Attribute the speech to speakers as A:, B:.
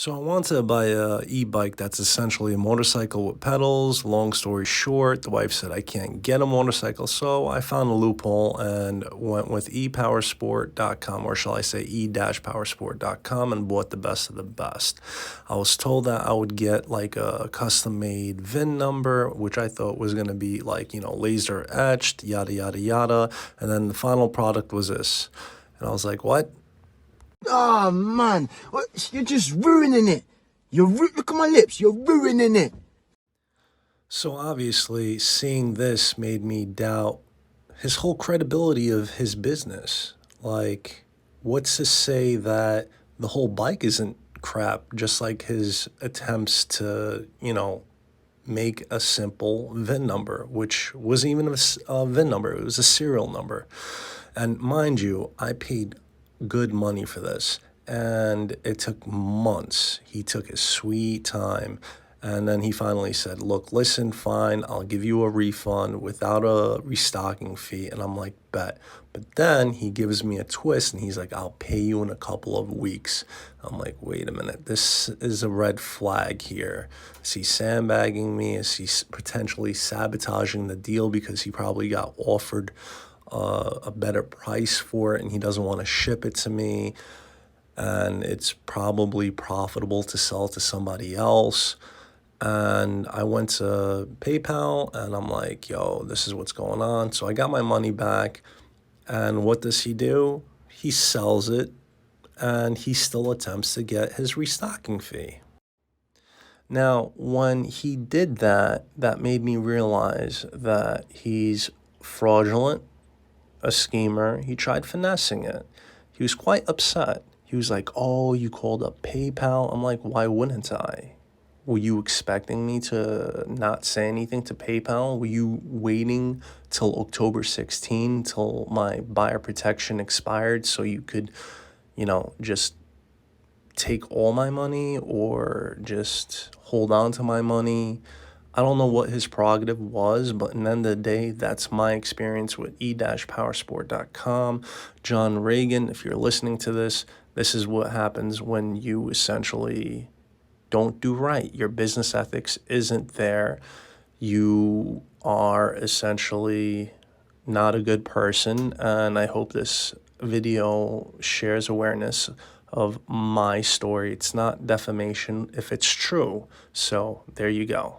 A: So I wanted to buy a e-bike that's essentially a motorcycle with pedals. Long story short, the wife said I can't get a motorcycle, so I found a loophole and went with e-powersport.com, or shall I say e-powersport.com, and bought the best of the best. I was told that I would get like a custom-made VIN number, which I thought was going to be like, laser etched, yada, yada, yada. And then the final product was this. And I was like, what?
B: Oh, man. You're just ruining it. Look at my lips. You're ruining it.
A: So obviously, seeing this made me doubt his whole credibility of his business. Like, what's to say that the whole bike isn't crap, just like his attempts to, make a simple VIN number, which wasn't even a VIN number, it was a serial number. And mind you, I paid good money for this, and it took months. He took his sweet time. And then he finally said, look, listen, fine, I'll give you a refund without a restocking fee. And I'm like, bet. But then he gives me a twist and he's like, I'll pay you in a couple of weeks. I'm like, wait a minute, this is a red flag here. Is he sandbagging me? Is he potentially sabotaging the deal because he probably got offered a better price for it and he doesn't want to ship it to me? And it's probably profitable to sell to somebody else. And I went to PayPal and I'm like, yo, this is what's going on. So I got my money back. And what does he do? He sells it and he still attempts to get his restocking fee. Now, when he did that, that made me realize that he's fraudulent, a schemer. He tried finessing it. He was quite upset. He was like, oh, you called up PayPal? I'm like, why wouldn't I? Were you expecting me to not say anything to PayPal? Were you waiting till October 16 till my buyer protection expired so you could, just take all my money or just hold on to my money? I don't know what his prerogative was, but in the end of the day, that's my experience with e-powersport.com. John Reagan, if you're listening to this, this is what happens when you essentially don't do right. Your business ethics isn't there. You are essentially not a good person. And I hope this video shares awareness of my story. It's not defamation if it's true. So there you go.